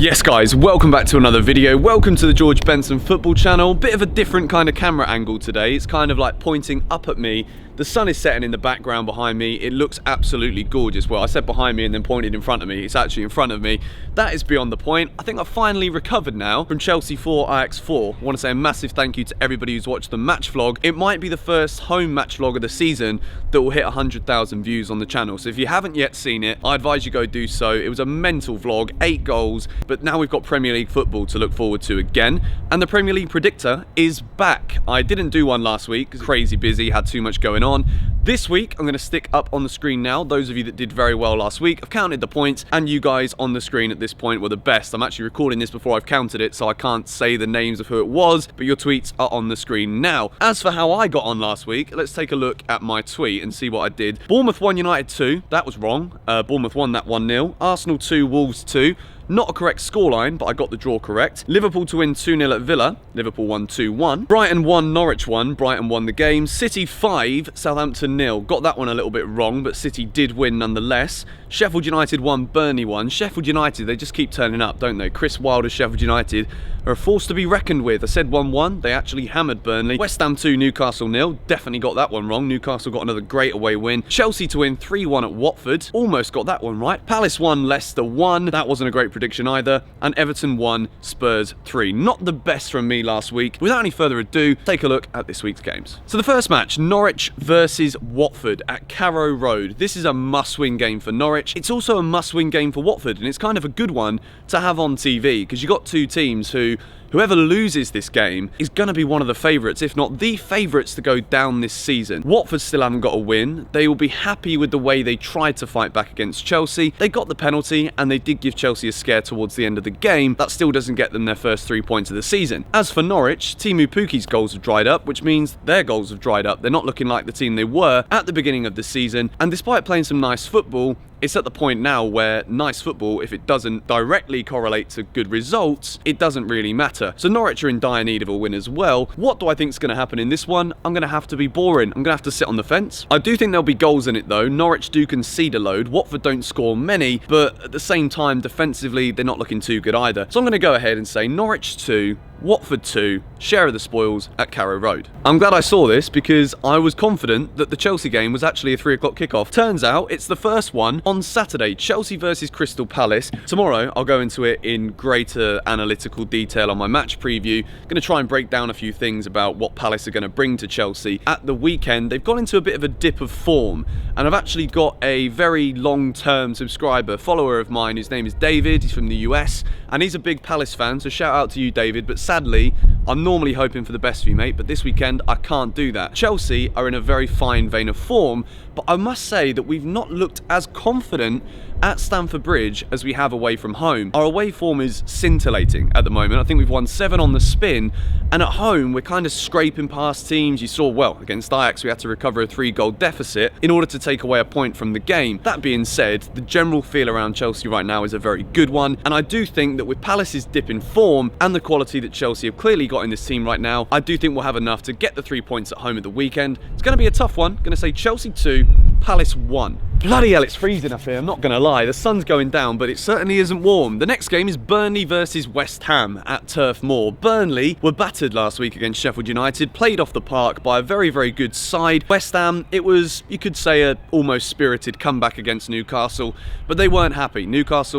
Yes guys, welcome back to another video. Welcome to the George Benson football channel. Bit of a different kind of camera angle today. It's kind of like pointing up at me. The sun is setting in the background behind me. It looks absolutely gorgeous. Well, I said behind me and then pointed in front of me. It's actually in front of me. That is beyond the point. I think I've finally recovered now from Chelsea 4, Ajax 4. I want to say a massive thank you to everybody who's watched the match vlog. It might be the first home match vlog of the season that will hit 100,000 views on the channel. So if you haven't yet seen it, I advise you go do so. It was a mental vlog, 8 goals, but now we've got Premier League football to look forward to again. And the Premier League predictor is back. I didn't do one last week because crazy busy, had too much going on. This week, I'm going to stick up on the screen now. Those of you that did very well last week, I've counted the points, and you guys on the screen at this point were the best. I'm actually recording this before I've counted it, so I can't say the names of who it was, but your tweets are on the screen now. As for how I got on last week, let's take a look at my tweet and see what I did. Bournemouth 1, United 2. That was wrong. Bournemouth won that 1-0. Arsenal 2, Wolves 2. Not a correct scoreline, but I got the draw correct. Liverpool to win 2-0 at Villa. Liverpool won 2-1. Brighton 1, Norwich 1. Brighton won the game. City 5, Southampton 0. Got that one a little bit wrong, but City did win nonetheless. Sheffield United 1, Burnley 1. Sheffield United, they just keep turning up, don't they? Chris Wilder's Sheffield United are a force to be reckoned with. I said 1-1. They actually hammered Burnley. West Ham 2, Newcastle 0. Definitely got that one wrong. Newcastle got another great away win. Chelsea to win 3-1 at Watford. Almost got that one right. Palace 1, Leicester 1. That wasn't a great prediction either. And Everton 1, Spurs 3. Not the best from me last week. Without any further ado, take a look at this week's games. So the first match, Norwich versus Watford at Carrow Road. This is a must-win game for Norwich. It's also a must-win game for Watford, and it's kind of a good one to have on TV because you've got two teams whoever loses this game is going to be one of the favourites, if not the favourites to go down this season. Watford still haven't got a win. They will be happy with the way they tried to fight back against Chelsea. They got the penalty and they did give Chelsea a scare towards the end of the game. That still doesn't get them their first 3 points of the season. As for Norwich, Timu Puki's goals have dried up, which means their goals have dried up. They're not looking like the team they were at the beginning of the season. And despite playing some nice football, it's at the point now where nice football, if it doesn't directly correlate to good results, it doesn't really matter. So Norwich are in dire need of a win as well. What do I think is going to happen in this one? I'm going to have to be boring. I'm going to have to sit on the fence. I do think there'll be goals in it though. Norwich do concede a load. Watford don't score many, but at the same time, defensively, they're not looking too good either. So I'm going to go ahead and say Norwich 2, Watford 2, share of the spoils at Carrow Road. I'm glad I saw this because I was confident that the Chelsea game was actually a 3 o'clock kickoff. Turns out it's the first one on Saturday, Chelsea versus Crystal Palace. Tomorrow I'll go into it in greater analytical detail on my match preview. I'm going to try and break down a few things about what Palace are going to bring to Chelsea. At the weekend, they've gone into a bit of a dip of form, and I've actually got a very long-term subscriber, follower of mine, his name is David. He's from the US, and he's a big Palace fan, so shout out to you, David. But sadly, I'm normally hoping for the best for you, mate, but this weekend I can't do that. Chelsea are in a very fine vein of form, but I must say that we've not looked as confident at Stamford Bridge as we have away from home. Our away form is scintillating at the moment. I think we've won 7 on the spin, and at home we're kind of scraping past teams. You saw, well, against Ajax we had to recover a 3-goal deficit in order to take away a point from the game. That being said, the general feel around Chelsea right now is a very good one, and I do think that with Palace's dip in form and the quality that Chelsea have clearly got in this team right now, I do think we'll have enough to get the 3 points at home at the weekend. It's going to be a tough one. Going to say Chelsea 2, Palace 1. Bloody hell, it's freezing up here, I'm not going to lie. The sun's going down, but it certainly isn't warm. The next game is Burnley versus West Ham at Turf Moor. Burnley were battered last week against Sheffield United, played off the park by a very, very good side. West Ham, it was, you could say, a almost spirited comeback against Newcastle, but they weren't happy.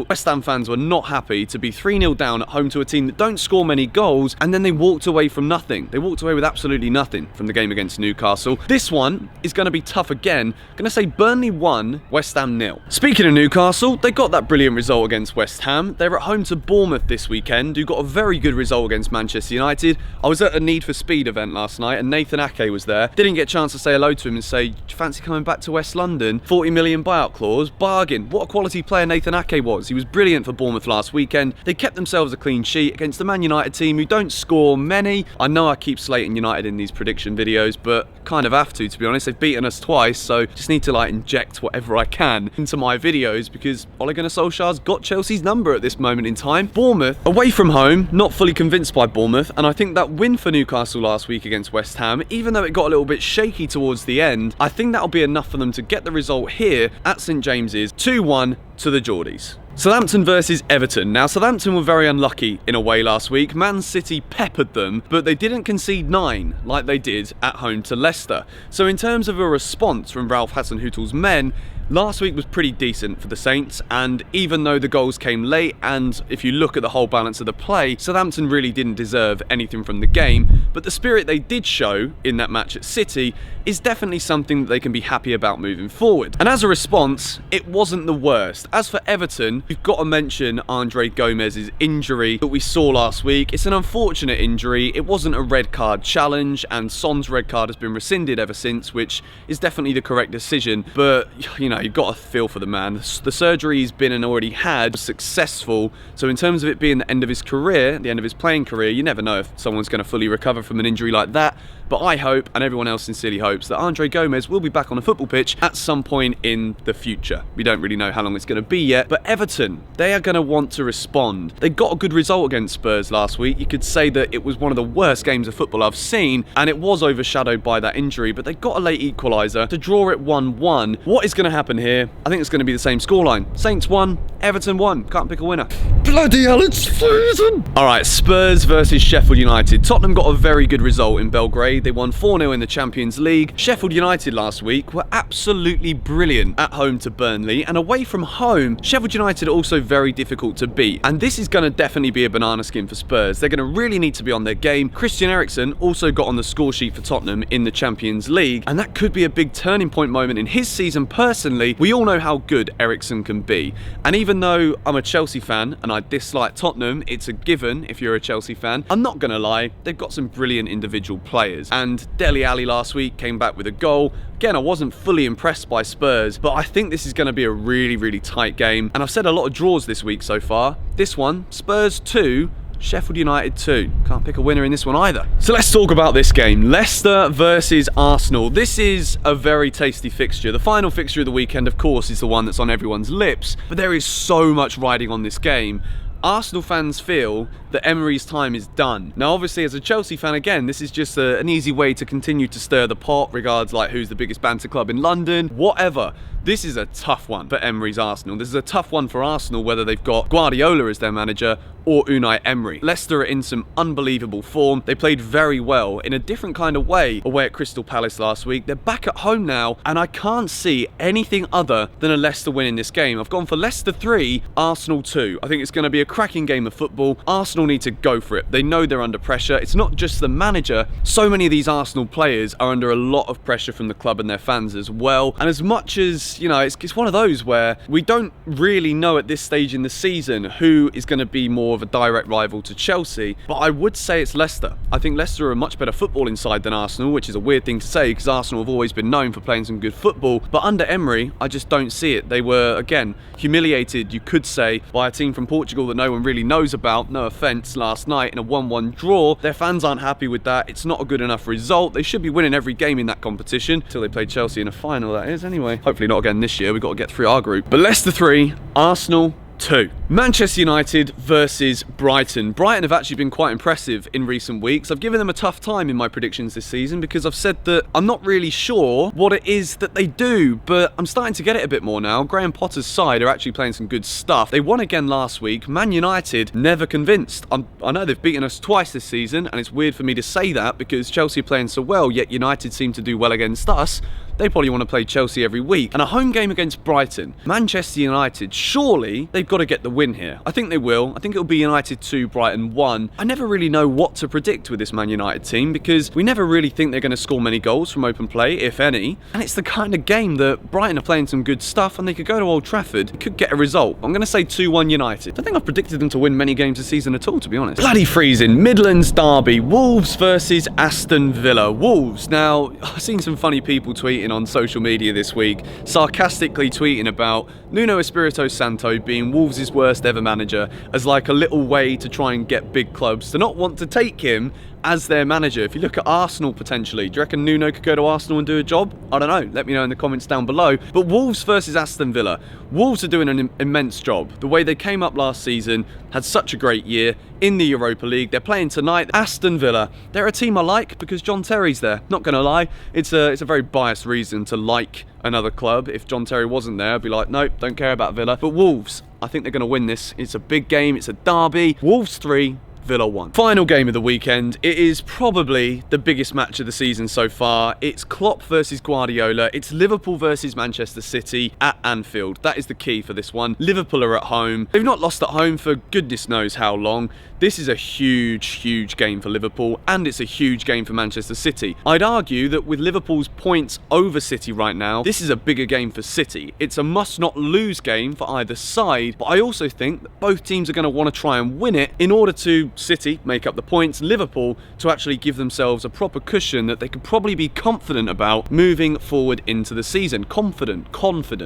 West Ham fans were not happy to be 3-0 down at home to a team that don't score many goals, and then they walked away from nothing. They walked away with absolutely nothing from the game against Newcastle. This one is going to be tough again. I'm going to say Burnley 1, West Ham 0. Speaking of Newcastle, they got that brilliant result against West Ham. They're at home to Bournemouth this weekend, who got a very good result against Manchester United. I was at a Need for Speed event last night and Nathan Ake was there. Didn't get a chance to say hello to him and say, do you fancy coming back to West London? 40 million buyout clause, bargain. What a quality player Nathan Ake was. He was brilliant for Bournemouth last weekend. They kept themselves a clean sheet against the Man United team who don't score many. I know I keep slating United in these prediction videos, but kind of have to be honest. They've beaten us twice, so just need to like inject whatever I can into my videos because Ole Gunnar Solskjaer's got Chelsea's number at this moment in time. Bournemouth, away from home, not fully convinced by Bournemouth, and I think that win for Newcastle last week against West Ham, even though it got a little bit shaky towards the end, I think that'll be enough for them to get the result here at St James's, 2-1 to the Geordies. Southampton versus Everton. Now, Southampton were very unlucky in a way last week. Man City peppered them, but they didn't concede 9 like they did at home to Leicester. So in terms of a response from Ralph Hasenhüttl's men, last week was pretty decent for the Saints, and even though the goals came late, and if you look at the whole balance of the play, Southampton really didn't deserve anything from the game, but the spirit they did show in that match at City is definitely something that they can be happy about moving forward. And as a response, it wasn't the worst. As for Everton, you've got to mention Andre Gomez's injury that we saw last week. It's an unfortunate injury. It wasn't a red card challenge, and Son's red card has been rescinded ever since, which is definitely the correct decision, but you know, you've got to feel for the man. The surgery he's been and already had was successful, so in terms of it being the end of his career, the end of his playing career, you never know if someone's going to fully recover from an injury like that. But I hope, and everyone else sincerely hopes, that Andre Gomez will be back on a football pitch at some point in the future. We don't really know how long it's going to be yet, but Everton, they are going to want to respond. They got a good result against Spurs last week. You could say that it was one of the worst games of football I've seen, and it was overshadowed by that injury, but they got a late equaliser to draw it 1-1. What is going to happen here? I think it's going to be the same scoreline. Saints 1, Everton 1. Can't pick a winner. Bloody hell, it's freezing! Alright, Spurs versus Sheffield United. Tottenham got a very good result in Belgrade. They won 4-0 in the Champions League. Sheffield United last week were absolutely brilliant at home to Burnley, and away from home, Sheffield United are also very difficult to beat. And this is going to definitely be a banana skin for Spurs. They're going to really need to be on their game. Christian Eriksen also got on the score sheet for Tottenham in the Champions League, and that could be a big turning point moment in his season. Personally, we all know how good Eriksen can be. And even though I'm a Chelsea fan and I dislike Tottenham, it's a given if you're a Chelsea fan. I'm not going to lie, they've got some brilliant individual players. And Dele Alli last week came back with a goal. Again, I wasn't fully impressed by Spurs, but I think this is going to be a really, really tight game. And I've said a lot of draws this week so far. This one, Spurs 2, Sheffield United 2. Can't pick a winner in this one either. So let's talk about this game. Leicester versus Arsenal. This is a very tasty fixture. The final fixture of the weekend, of course, is the one that's on everyone's lips, but there is so much riding on this game. Arsenal fans feel that Emery's time is done. Now, obviously, as a Chelsea fan, again, this is just an easy way to continue to stir the pot, regards like who's the biggest banter club in London, whatever. This is a tough one for Emery's Arsenal. This is a tough one for Arsenal, whether they've got Guardiola as their manager or Unai Emery. Leicester are in some unbelievable form. They played very well in a different kind of way away at Crystal Palace last week. They're back at home now, and I can't see anything other than a Leicester win in this game. I've gone for Leicester 3, Arsenal 2. I think it's going to be a cracking game of football. Arsenal need to go for it. They know they're under pressure. It's not just the manager. So many of these Arsenal players are under a lot of pressure from the club and their fans as well. And as much as, you know, it's one of those where we don't really know at this stage in the season who is going to be more of a direct rival to Chelsea, but I would say it's Leicester. I think Leicester are a much better footballing side than Arsenal, which is a weird thing to say because Arsenal have always been known for playing some good football, but under Emery, I just don't see it. They were, again, humiliated, you could say, by a team from Portugal that no one really knows about, no offence, last night in a 1-1 draw. Their fans aren't happy with that. It's not a good enough result. They should be winning every game in that competition, until they play Chelsea in a final, that is, anyway. Hopefully not again this year. We've got to get through our group. But Leicester 3, Arsenal 2. Manchester United versus Brighton. Brighton have actually been quite impressive in recent weeks. I've given them a tough time in my predictions this season because I've said that I'm not really sure what it is that they do, but I'm starting to get it a bit more now. Graham Potter's side are actually playing some good stuff. They won again last week. Man United, never convinced. I know they've beaten us twice this season, and it's weird for me to say that because Chelsea are playing so well, yet United seem to do well against us. They probably want to play Chelsea every week. And a home game against Brighton. Manchester United, surely they've got to get the win here. I think they will. I think it'll be United 2, Brighton 1. I never really know what to predict with this Man United team because we never really think they're going to score many goals from open play, if any. And it's the kind of game that Brighton are playing some good stuff and they could go to Old Trafford, could get a result. I'm going to say 2-1 United. I don't think I've predicted them to win many games this season at all, to be honest. Bloody freezing. Midlands derby. Wolves versus Aston Villa. Wolves. Now, I've seen some funny people tweeting on social media this week, sarcastically tweeting about Nuno Espirito Santo being Wolves' worst ever manager as like a little way to try and get big clubs to not want to take him as their manager. If you look at Arsenal potentially, do you reckon Nuno could go to Arsenal and do a job? I don't know. Let me know in the comments down below. But Wolves versus Aston Villa. Wolves are doing an immense job. The way they came up last season, had such a great year in the Europa League. They're playing tonight. Aston Villa, they're a team I like because John Terry's there. Not going to lie. It's a very biased reason reason to like another club. If John Terry wasn't there, I'd be like, nope, don't care about Villa. But Wolves, I think they're going to win this. It's a big game. It's a derby. Wolves 3, Villa 1. Final game of the weekend. It is probably the biggest match of the season so far. It's Klopp versus Guardiola. It's Liverpool versus Manchester City at Anfield. That is the key for this one. Liverpool are at home. They've not lost at home for goodness knows how long. This is a huge game for Liverpool, and it's a huge game for Manchester City. I'd argue that with Liverpool's points over City right now, this is a bigger game for City. It's a must-not-lose game for either side, but I also think that both teams are going to want to try and win it in order to, City make up the points, Liverpool to actually give themselves a proper cushion that they could probably be confident about moving forward into the season. Confident.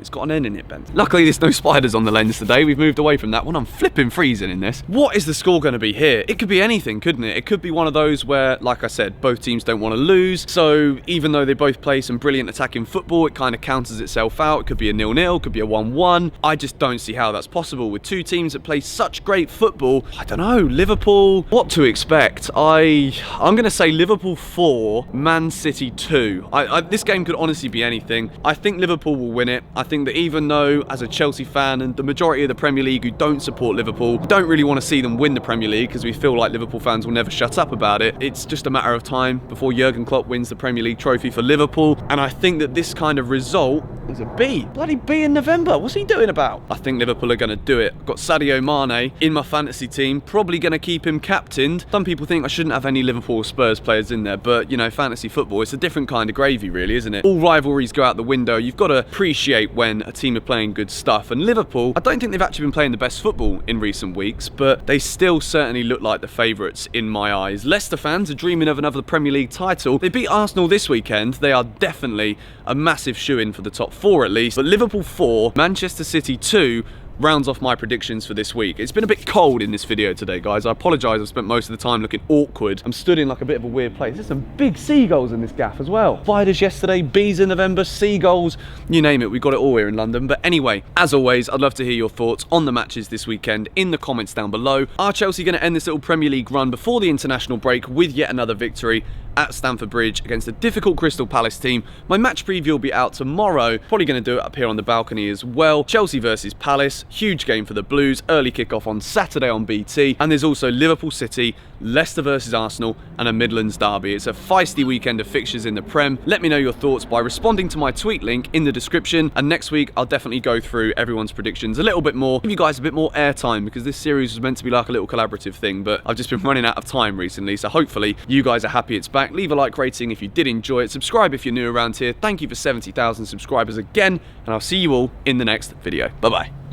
It's got an N in it, Ben. Luckily, there's no spiders on the lens today. We've moved away from that one. I'm flipping freezing in this. What is the score going to be here? It could be anything, couldn't it? It could be one of those where, like I said, both teams don't want to lose, so even though they both play some brilliant attacking football, it kind of counters itself out. It could be a 0-0, could be a 1-1. I just don't see how that's possible with two teams that play such great football. I don't know. Liverpool, what to expect? I'm going to say Liverpool 4, Man City 2. This game could honestly be anything. I think Liverpool will win it. I think that even though, as a Chelsea fan and the majority of the Premier League who don't support Liverpool, don't really want to see them win the Premier League because we feel like Liverpool fans will never shut up about it. It's just a matter of time before Jurgen Klopp wins the Premier League trophy for Liverpool, and I think that this kind of result is a B. Bloody B in November. What's he doing about? I think Liverpool are going to do it. I've got Sadio Mane in my fantasy team, probably going to keep him captained. Some people think I shouldn't have any Liverpool or Spurs players in there, but you know, fantasy football, it's a different kind of gravy really, isn't it? All rivalries go out the window. You've got to appreciate when a team are playing good stuff, and Liverpool, I don't think they've actually been playing the best football in recent weeks, but they still certainly look like the favourites in my eyes. Leicester fans are dreaming of another Premier League title. They beat Arsenal this weekend. They are definitely a massive shoe-in for the top 4 at least. But Liverpool 4, Manchester City 2 rounds off my predictions for this week. It's been a bit cold in this video today, guys. I apologise, I've spent most of the time looking awkward. I'm stood in like a bit of a weird place. There's some big seagulls in this gaff as well. Spiders yesterday, bees in November, seagulls, you name it, we got it all here in London. But anyway, as always, I'd love to hear your thoughts on the matches this weekend in the comments down below. Are Chelsea going to end this little Premier League run before the international break with yet another victory at Stamford Bridge against a difficult Crystal Palace team? My match preview will be out tomorrow. Probably going to do it up here on the balcony as well. Chelsea versus Palace, huge game for the Blues. Early kickoff on Saturday on BT. And there's also Liverpool City, Leicester versus Arsenal, and a Midlands derby. It's a feisty weekend of fixtures in the Prem. Let me know your thoughts by responding to my tweet link in the description. And next week, I'll definitely go through everyone's predictions a little bit more. Give you guys a bit more airtime because this series was meant to be like a little collaborative thing, but I've just been running out of time recently. So hopefully you guys are happy it's back. Leave a like rating if you did enjoy it. Subscribe if you're new around here. Thank you for 70,000 subscribers again, and I'll see you all in the next video. Bye bye.